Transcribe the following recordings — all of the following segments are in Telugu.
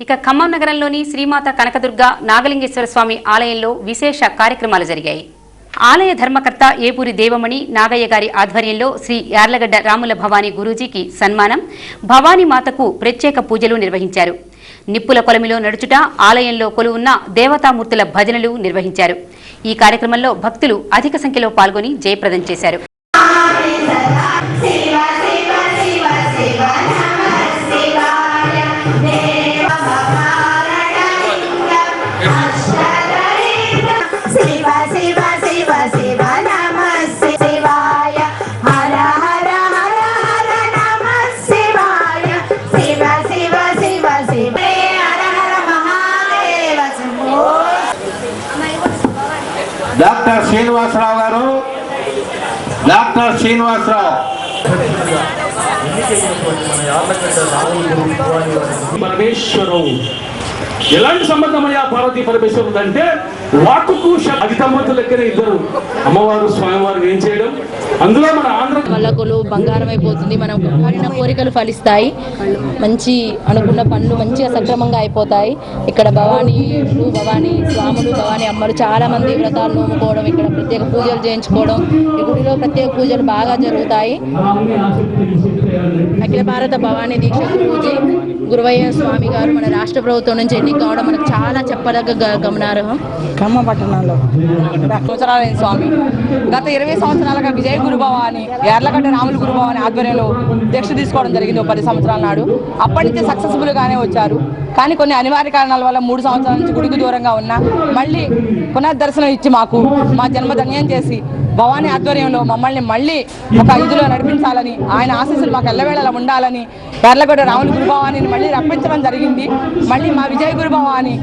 ఇక ఖమ్మం నగరంలోని శ్రీమాత కనకదుర్గ నాగలింగేశ్వర స్వామి ఆలయంలో విశేష కార్యక్రమాలు జరిగాయి. ఆలయ ధర్మకర్త ఏపూరి దేవమణి నాగయ్య గారి ఆధ్వర్యంలో శ్రీ యార్లగడ్డ రాముల భవానీ గురూజీకి సన్మానం, భవానీ మాతకు ప్రత్యేక పూజలు నిర్వహించారు. నిప్పుల కొలమిలో నడుచుట, ఆలయంలో కొలువున్న దేవతామూర్తుల భజనలు నిర్వహించారు. ఈ కార్యక్రమంలో భక్తులు అధిక సంఖ్యలో పాల్గొని జయప్రదం చేశారు. డాక్టర్ శ్రీనివాసరావు గారు, డాక్టర్ శ్రీనివాసరావు పరమేశ్వరవు ఎలాంటి సంబంధమయ్యా పార్వతీ పరమేశ్వరుడు అంటే వాక్కుకు అధితమ్మతుల లెక్కనే ఇద్దరు అమ్మవారు స్వామివారు ఏం చేయడం. అందులో మన ఆంధ్ర వల్లకులు బంగారం అయిపోతుంది. మనం కోరిన కోరికలు ఫలిస్తాయి. మంచి అనుకున్న పనులు మంచిగా సక్రమంగా అయిపోతాయి. ఇక్కడ భవానీలు, భవానీ స్వాములు, భవానీ అమ్మలు చాలా మంది వ్రతాలు నోముకోవడం, ఇక్కడ ప్రత్యేక పూజలు చేయించుకోవడం, ఈ గుడిలో ప్రత్యేక పూజలు బాగా జరుగుతాయి. అఖిల భారత భవానీ దీక్ష గురూజీ గురువయ్య స్వామి గారు మన రాష్ట్ర ప్రభుత్వం నుంచి ఎన్నిక కావడం మనకు చాలా చెప్పదగ్గ గమనార్హం. ఖమ్మం పట్టణంలో సంవత్సరాలైన స్వామి గత 20 సంవత్సరాలుగా విజయ గురుభవాని యార్లగడ్డ రాముల గురుభవాని ఆధ్వర్యంలో దీక్ష తీసుకోవడం జరిగింది. 10 సంవత్సరాల నాడు అప్పటి నుంచి సక్సెస్ఫుల్గానే వచ్చారు. కానీ కొన్ని అనివార్య కారణాల వల్ల 3 సంవత్సరాల నుంచి గుడికి దూరంగా ఉన్నా మళ్ళీ పునర్దర్శనం ఇచ్చి మాకు మా జన్మ ధన్యం చేసి భవానీ ఆధ్వర్యంలో మమ్మల్ని మళ్ళీ ఒక ఇదిలో నడిపించాలని, ఆయన ఆశీస్సులు మాకు ఎల్లవేళలా ఉండాలని యార్లగడ్డ రాముల గురుభవానిని మళ్ళీ రప్పించడం జరిగింది. మళ్ళీ మా విజయ గురుభవాని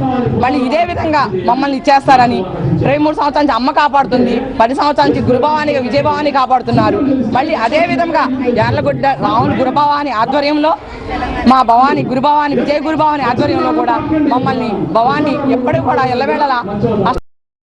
మళ్ళీ ఇదే విధంగా మమ్మల్ని ఇచ్చేస్తారని 23 సంవత్సరాల నుంచి అమ్మ కాపాడుతుంది, 10 సంవత్సరాల నుంచి గురుభవానిగా విజయభవాని కాపాడుతున్నారు. మళ్ళీ అదే విధంగా యార్లగడ్డ రాముల గురుభవాని ఆధ్వర్యంలో మా భవానీ గురుభవాని విజయ గురుభవాని ఆధ్వర్యంలో కూడా మమ్మల్ని భవానీ ఎప్పటికీ కూడా ఎల్లవేళలా